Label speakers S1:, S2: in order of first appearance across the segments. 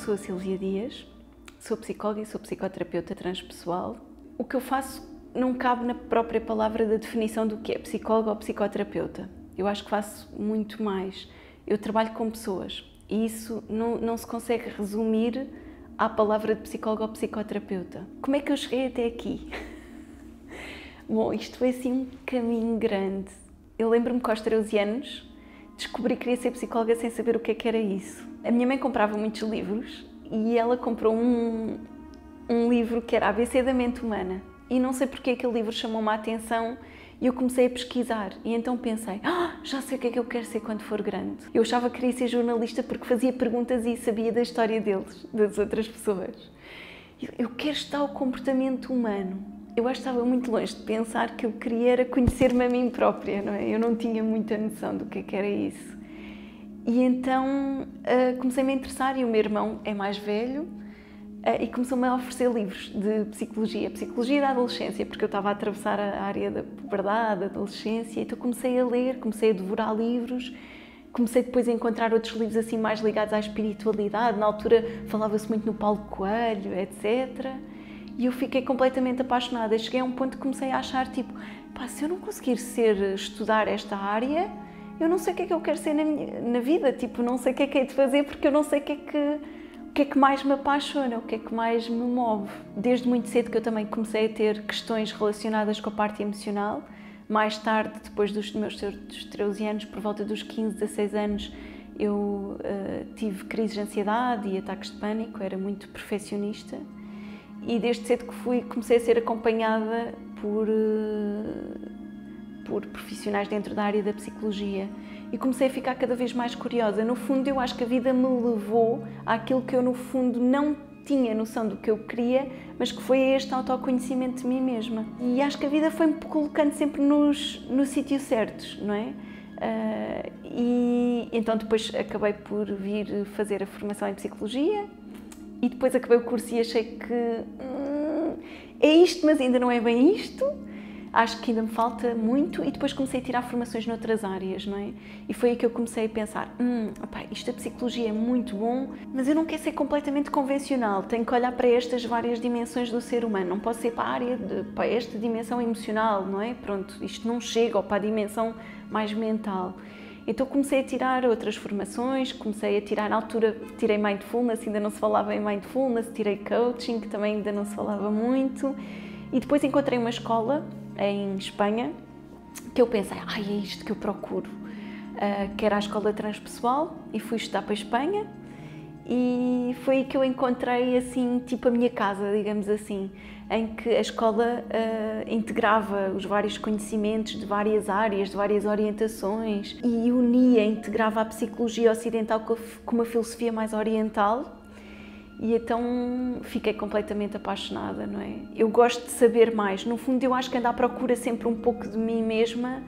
S1: sou a Sílvia Dias, sou psicóloga e sou psicoterapeuta transpessoal. O que eu faço não cabe na própria palavra da definição do que é psicóloga ou psicoterapeuta. Eu acho que faço muito mais. Eu trabalho com pessoas e isso não se consegue resumir à palavra de psicóloga ou psicoterapeuta. Como é que eu cheguei até aqui? Bom, isto foi assim um caminho grande. Eu lembro-me que aos 13 anos descobri que queria ser psicóloga sem saber o que é que era isso. A minha mãe comprava muitos livros e ela comprou um livro que era ABC da Mente Humana. E não sei porque aquele livro chamou-me a atenção e eu comecei a pesquisar. E então pensei, já sei o que é que eu quero ser quando for grande. Eu achava que queria ser jornalista porque fazia perguntas e sabia da história deles, das outras pessoas. Eu quero estudar o comportamento humano. Eu acho que estava muito longe de pensar que eu queria era conhecer-me a mim própria, não é? Eu não tinha muita noção do que era isso. E então comecei-me a interessar e o meu irmão é mais velho e começou-me a oferecer livros de psicologia da adolescência, porque eu estava a atravessar a área da puberdade, da adolescência, então comecei a ler, comecei a devorar livros, comecei depois a encontrar outros livros assim mais ligados à espiritualidade, na altura falava-se muito no Paulo Coelho, etc. E eu fiquei completamente apaixonada. Cheguei a um ponto que comecei a achar, tipo, se eu não conseguir estudar esta área, eu não sei o que é que eu quero ser na vida, tipo, não sei o que é de fazer porque eu não sei o que é que mais me apaixona, o que é que mais me move. Desde muito cedo que eu também comecei a ter questões relacionadas com a parte emocional. Mais tarde, depois dos meus 13 anos, por volta dos 15, 16 anos, eu tive crises de ansiedade e ataques de pânico, era muito perfeccionista. E desde cedo que comecei a ser acompanhada por profissionais dentro da área da psicologia e comecei a ficar cada vez mais curiosa. No fundo, eu acho que a vida me levou àquilo que eu, no fundo, não tinha noção do que eu queria, mas que foi este autoconhecimento de mim mesma. E acho que a vida foi-me colocando sempre nos sítios certos, não é? E então depois acabei por vir fazer a formação em psicologia e depois acabei o curso e achei que é isto, mas ainda não é bem isto. Acho que ainda me falta muito e depois comecei a tirar formações noutras áreas, não é? E foi aí que eu comecei a pensar, isto da psicologia é muito bom, mas eu não quero ser completamente convencional, tenho que olhar para estas várias dimensões do ser humano, não posso ser para esta dimensão emocional, não é? Pronto, isto não chega, ou para a dimensão mais mental. Então comecei a tirar outras formações, comecei a tirar, na altura tirei Mindfulness, ainda não se falava em Mindfulness, tirei Coaching, que também ainda não se falava muito, e depois encontrei uma escola em Espanha, que eu pensei, é isto que eu procuro, que era a escola transpessoal, e fui estudar para a Espanha, e foi aí que eu encontrei, assim, tipo a minha casa, digamos assim, em que a escola integrava os vários conhecimentos de várias áreas, de várias orientações, e integrava a psicologia ocidental com uma filosofia mais oriental. E então fiquei completamente apaixonada, não é? Eu gosto de saber mais. No fundo, eu acho que ando à procura sempre um pouco de mim mesma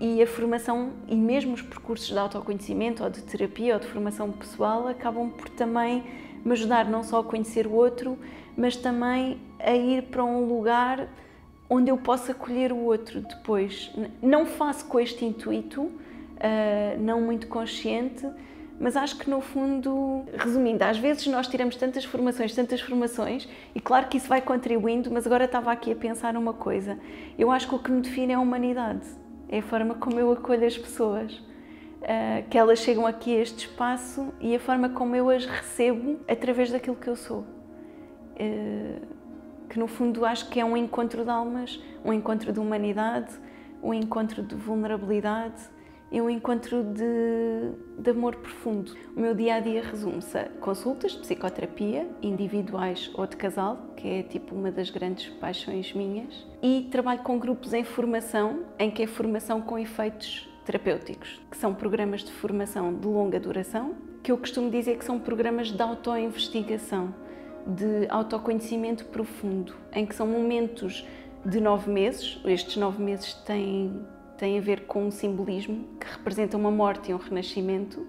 S1: e a formação e mesmo os percursos de autoconhecimento ou de terapia ou de formação pessoal acabam por também me ajudar não só a conhecer o outro, mas também a ir para um lugar onde eu possa acolher o outro depois. Não faço com este intuito, não muito consciente, mas acho que no fundo, resumindo, às vezes nós tiramos tantas formações e claro que isso vai contribuindo, mas agora estava aqui a pensar numa coisa. Eu acho que o que me define é a humanidade, é a forma como eu acolho as pessoas, que elas chegam aqui a este espaço e a forma como eu as recebo através daquilo que eu sou. Que no fundo acho que é um encontro de almas, um encontro de humanidade, um encontro de vulnerabilidade, é um encontro de amor profundo. O meu dia-a-dia resume-se a consultas de psicoterapia, individuais ou de casal, que é tipo uma das grandes paixões minhas, e trabalho com grupos em formação, em que é formação com efeitos terapêuticos, que são programas de formação de longa duração, que eu costumo dizer que são programas de autoinvestigação, de autoconhecimento profundo, em que são momentos de 9 meses, estes 9 meses têm a ver com um simbolismo que representa uma morte e um renascimento,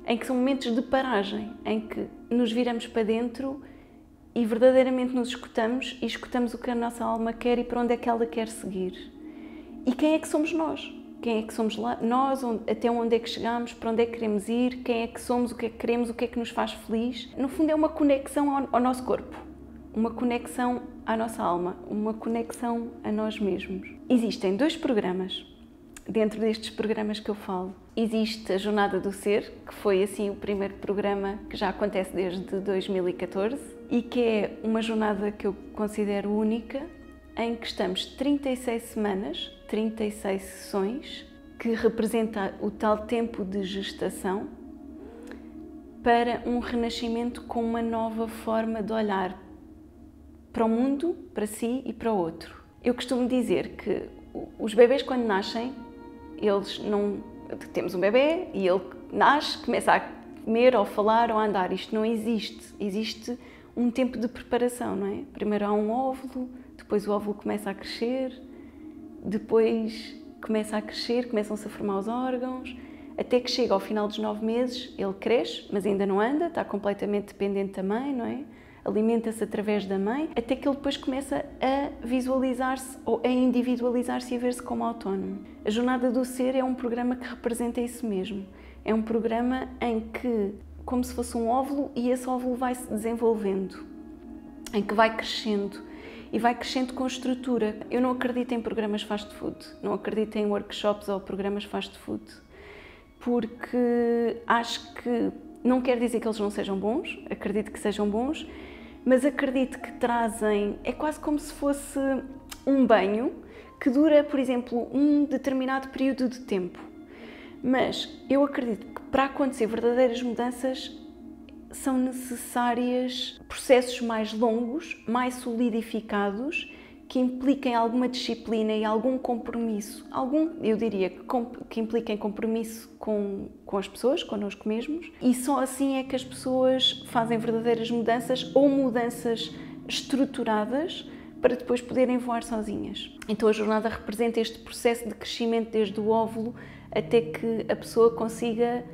S1: em que são momentos de paragem, em que nos viramos para dentro e verdadeiramente nos escutamos e escutamos o que a nossa alma quer e para onde é que ela quer seguir. E quem é que somos nós? quem é que somos nós, até onde é que chegamos, para onde é que queremos ir, quem é que somos, o que é que queremos, o que é que nos faz feliz. No fundo é uma conexão ao nosso corpo, uma conexão à nossa alma, uma conexão a nós mesmos. Existem 2 programas dentro destes programas que eu falo. Existe a Jornada do Ser, que foi assim o primeiro programa que já acontece desde 2014 e que é uma jornada que eu considero única, em que estamos 36 semanas, 36 sessões, que representa o tal tempo de gestação para um renascimento com uma nova forma de olhar para o mundo, para si e para o outro. Eu costumo dizer que os bebês, quando nascem, eles não... Temos um bebê e ele nasce, começa a comer ou falar ou a andar. Isto não existe. Existe um tempo de preparação, não é? Primeiro há um óvulo, depois o óvulo começa a crescer, depois começa a crescer, começam-se a formar os órgãos, até que chega ao final dos 9 meses, ele cresce, mas ainda não anda, está completamente dependente da mãe, não é? Alimenta-se através da mãe, até que ele depois começa a visualizar-se ou a individualizar-se e a ver-se como autónomo. A Jornada do Ser é um programa que representa isso mesmo. É um programa em que, como se fosse um óvulo, e esse óvulo vai se desenvolvendo, em que vai crescendo. E vai crescendo com estrutura. Eu não acredito em programas fast food, não acredito em workshops ou programas fast food, porque acho que, não quer dizer que eles não sejam bons, acredito que sejam bons, mas acredito que trazem, é quase como se fosse um banho que dura, por exemplo, um determinado período de tempo. Mas eu acredito que para acontecer verdadeiras mudanças são necessários processos mais longos, mais solidificados, que impliquem alguma disciplina e algum compromisso. Eu diria que impliquem compromisso com as pessoas, connosco mesmos, e só assim é que as pessoas fazem verdadeiras mudanças ou mudanças estruturadas para depois poderem voar sozinhas. Então a jornada representa este processo de crescimento desde o óvulo até que a pessoa consiga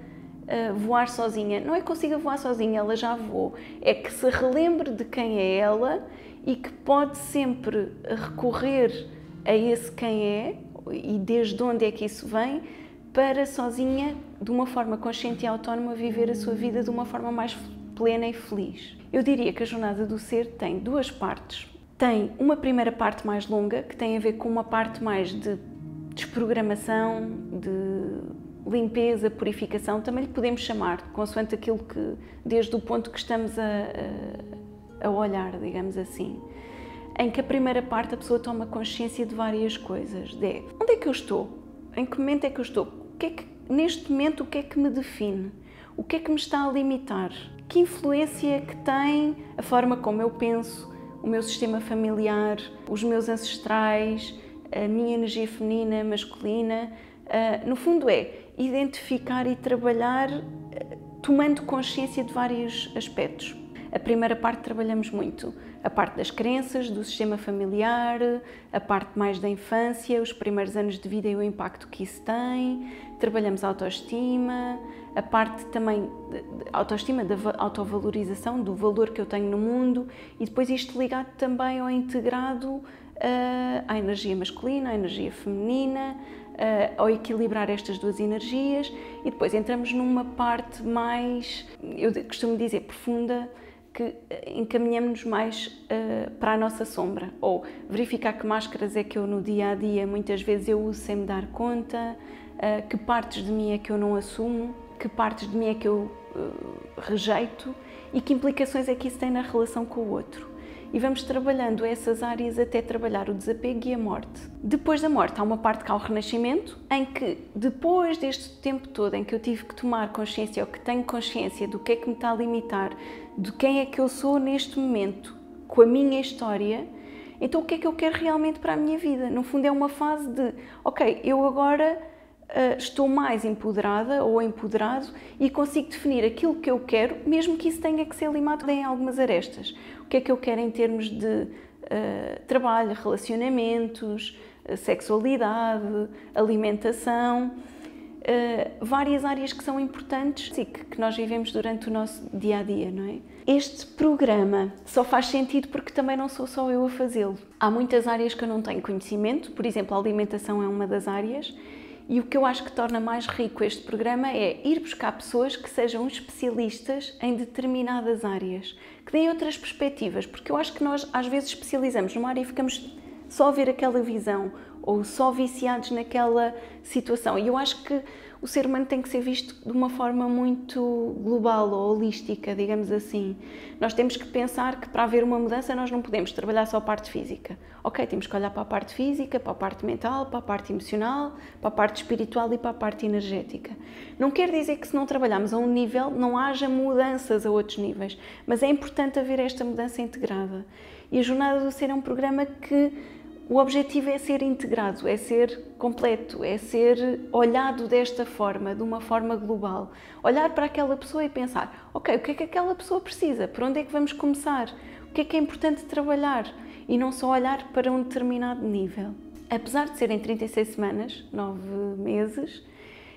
S1: voar sozinha. Não é que consiga voar sozinha, ela já voou. É que se relembre de quem é ela e que pode sempre recorrer a esse quem é e desde onde é que isso vem para sozinha, de uma forma consciente e autónoma, viver a sua vida de uma forma mais plena e feliz. Eu diria que a Jornada do Ser tem 2 partes. Tem uma primeira parte mais longa, que tem a ver com uma parte mais de desprogramação, de limpeza, purificação, também lhe podemos chamar, consoante aquilo que, desde o ponto que estamos a olhar, digamos assim, em que a primeira parte a pessoa toma consciência de várias coisas, onde é que eu estou? Em que momento é que eu estou? Neste momento, o que é que me define? O que é que me está a limitar? Que influência é que tem a forma como eu penso, o meu sistema familiar, os meus ancestrais, a minha energia feminina, masculina? No fundo é identificar e trabalhar tomando consciência de vários aspectos. A primeira parte trabalhamos muito a parte das crenças, do sistema familiar, a parte mais da infância, os primeiros anos de vida e o impacto que isso tem. Trabalhamos a autoestima, a parte também de autoestima, da autovalorização, do valor que eu tenho no mundo, e depois isto ligado também ao integrado à energia masculina, à energia feminina, ao equilibrar estas 2 energias, e depois entramos numa parte mais, eu costumo dizer, profunda, que encaminhamos-nos mais para a nossa sombra, ou verificar que máscaras é que eu no dia-a-dia muitas vezes eu uso sem me dar conta, que partes de mim é que eu não assumo, que partes de mim é que eu rejeito e que implicações é que isso tem na relação com o outro. E vamos trabalhando essas áreas até trabalhar o desapego e a morte. Depois da morte há uma parte que há o renascimento, em que depois deste tempo todo em que eu tive que tomar consciência, ou que tenho consciência do que é que me está a limitar, de quem é que eu sou neste momento, com a minha história, então o que é que eu quero realmente para a minha vida? No fundo é uma fase de, ok, eu agora estou mais empoderada ou empoderado e consigo definir aquilo que eu quero, mesmo que isso tenha que ser limado em algumas arestas. O que é que eu quero em termos de trabalho, relacionamentos, sexualidade, alimentação, várias áreas que são importantes e que nós vivemos durante o nosso dia-a-dia, não é? Este programa só faz sentido porque também não sou só eu a fazê-lo. Há muitas áreas que eu não tenho conhecimento, por exemplo, a alimentação é uma das áreas, E o que eu acho que torna mais rico este programa é ir buscar pessoas que sejam especialistas em determinadas áreas, que deem outras perspectivas, porque eu acho que nós às vezes especializamos numa área e ficamos só a ver aquela visão ou só viciados naquela situação. E eu acho que o ser humano tem que ser visto de uma forma muito global ou holística, digamos assim. Nós temos que pensar que para haver uma mudança nós não podemos trabalhar só a parte física. Ok, temos que olhar para a parte física, para a parte mental, para a parte emocional, para a parte espiritual e para a parte energética. Não quer dizer que se não trabalharmos a um nível não haja mudanças a outros níveis, mas é importante haver esta mudança integrada. E a Jornada do Ser é um programa que o objetivo é ser integrado, é ser completo, é ser olhado desta forma, de uma forma global. Olhar para aquela pessoa e pensar, ok, o que é que aquela pessoa precisa? Por onde é que vamos começar? O que é importante trabalhar? E não só olhar para um determinado nível. Apesar de serem 36 semanas, 9 meses,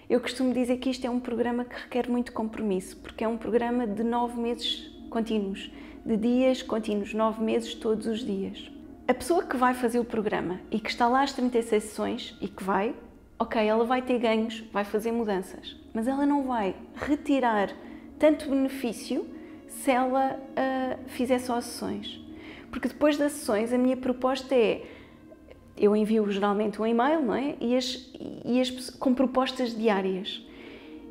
S1: eu costumo dizer que isto é um programa que requer muito compromisso, porque é um programa de 9 meses contínuos, de dias contínuos, 9 meses todos os dias. A pessoa que vai fazer o programa e que está lá às 36 sessões e que vai, ok, ela vai ter ganhos, vai fazer mudanças, mas ela não vai retirar tanto benefício se ela fizer só as sessões. Porque depois das sessões a minha proposta é, eu envio geralmente um e-mail, não é? Com propostas diárias.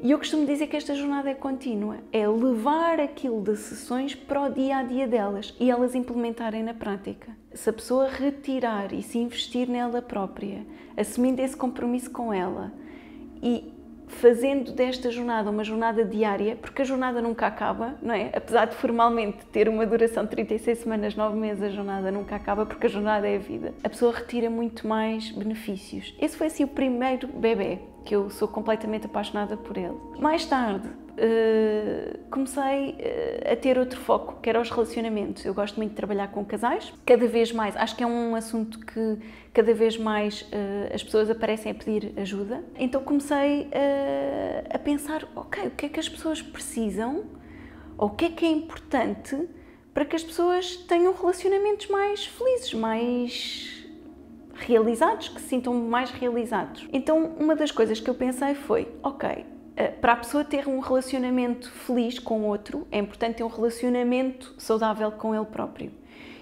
S1: E eu costumo dizer que esta jornada é contínua, é levar aquilo de sessões para o dia-a-dia delas e elas implementarem na prática. Se a pessoa retirar e se investir nela própria, assumindo esse compromisso com ela e fazendo desta jornada uma jornada diária, porque a jornada nunca acaba, não é? Apesar de formalmente ter uma duração de 36 semanas, 9 meses, a jornada nunca acaba porque a jornada é a vida. A pessoa retira muito mais benefícios. Esse foi assim o primeiro bebê, que eu sou completamente apaixonada por ele. Mais tarde, comecei a ter outro foco, que era os relacionamentos. Eu gosto muito de trabalhar com casais, cada vez mais, acho que é um assunto que cada vez mais as pessoas aparecem a pedir ajuda. Então comecei a pensar, ok, o que é que as pessoas precisam, ou o que é importante para que as pessoas tenham relacionamentos mais felizes, mais realizados, que se sintam mais realizados. Então uma das coisas que eu pensei foi, ok, para a pessoa ter um relacionamento feliz com o outro, é importante ter um relacionamento saudável com ele próprio.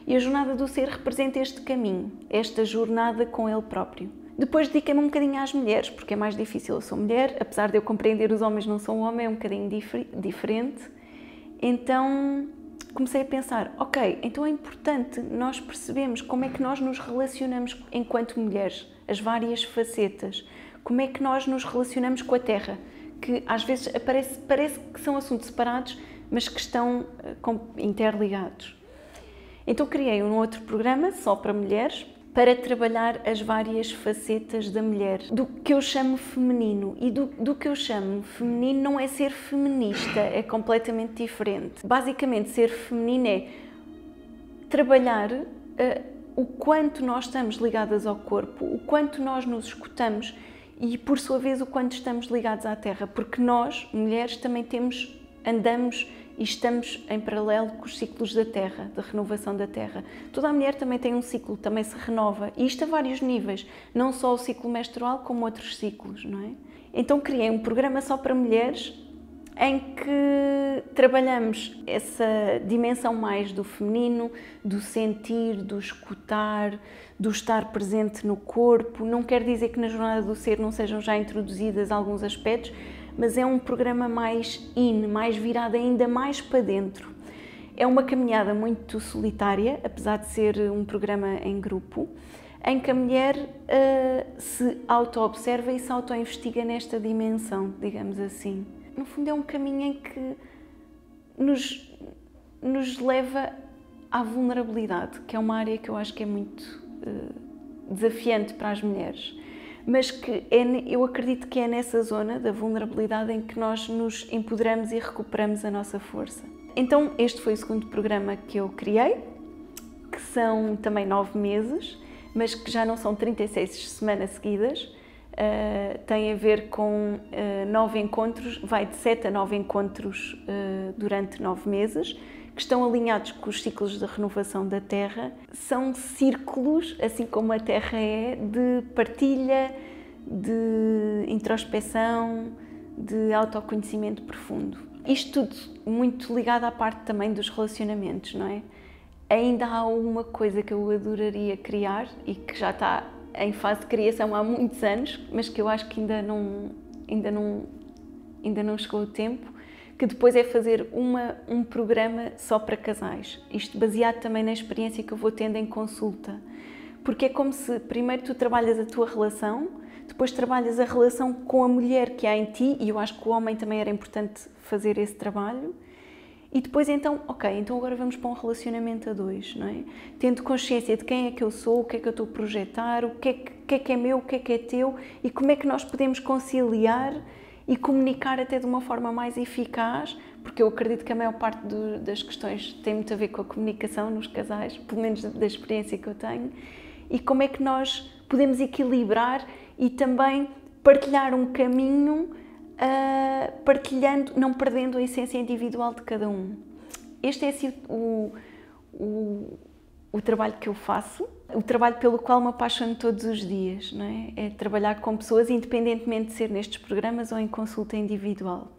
S1: E a Jornada do Ser representa este caminho, esta jornada com ele próprio. Depois dediquei-me um bocadinho às mulheres, porque é mais difícil. Eu sou mulher, apesar de eu compreender os homens não são homem, é um bocadinho diferente. Então comecei a pensar, ok, então é importante nós percebermos como é que nós nos relacionamos enquanto mulheres, as várias facetas, como é que nós nos relacionamos com a Terra, que às vezes parece que são assuntos separados, mas que estão interligados. Então criei um outro programa só para mulheres, para trabalhar as várias facetas da mulher, do que eu chamo feminino. E do que eu chamo feminino não é ser feminista, é completamente diferente. Basicamente, ser feminino é trabalhar o quanto nós estamos ligadas ao corpo, o quanto nós nos escutamos e, por sua vez, o quanto estamos ligados à Terra, porque nós, mulheres, também andamos e estamos em paralelo com os ciclos da Terra, da renovação da Terra. Toda a mulher também tem um ciclo, também se renova, e isto a vários níveis, não só o ciclo menstrual, como outros ciclos, não é? Então criei um programa só para mulheres, em que trabalhamos essa dimensão mais do feminino, do sentir, do escutar, do estar presente no corpo. Não quer dizer que na Jornada do Ser não sejam já introduzidas alguns aspectos, mas é um programa mais mais virado ainda mais para dentro. É uma caminhada muito solitária, apesar de ser um programa em grupo, em que a mulher se auto-observa e se auto-investiga nesta dimensão, digamos assim. No fundo é um caminho em que nos leva à vulnerabilidade, que é uma área que eu acho que é muito desafiante para as mulheres, mas que eu acredito que é nessa zona da vulnerabilidade em que nós nos empoderamos e recuperamos a nossa força. Então este foi o segundo programa que eu criei, que são também 9 meses, mas que já não são 36 semanas seguidas. Tem a ver com 9 encontros, vai de 7 a 9 encontros durante 9 meses, que estão alinhados com os ciclos de renovação da Terra. São círculos, assim como a Terra é, de partilha, de introspeção, de autoconhecimento profundo. Isto tudo muito ligado à parte também dos relacionamentos, não é? Ainda há uma coisa que eu adoraria criar e que já está em fase de criação há muitos anos, mas que eu acho que ainda não chegou o tempo, que depois é fazer um programa só para casais. Isto baseado também na experiência que eu vou tendo em consulta. Porque é como se primeiro tu trabalhas a tua relação, depois trabalhas a relação com a mulher que há em ti, e eu acho que o homem também era importante fazer esse trabalho, e depois então, ok, então agora vamos para um relacionamento a dois, não é? Tendo consciência de quem é que eu sou, o que é que eu estou a projetar, o que é meu, o que é teu, e como é que nós podemos conciliar e comunicar até de uma forma mais eficaz, porque eu acredito que a maior parte das questões tem muito a ver com a comunicação nos casais, pelo menos da experiência que eu tenho, e como é que nós podemos equilibrar e também partilhar um caminho, partilhando, não perdendo a essência individual de cada um. Este é assim o trabalho que eu faço, o trabalho pelo qual me apaixono todos os dias, não é? É trabalhar com pessoas, independentemente de ser nestes programas ou em consulta individual.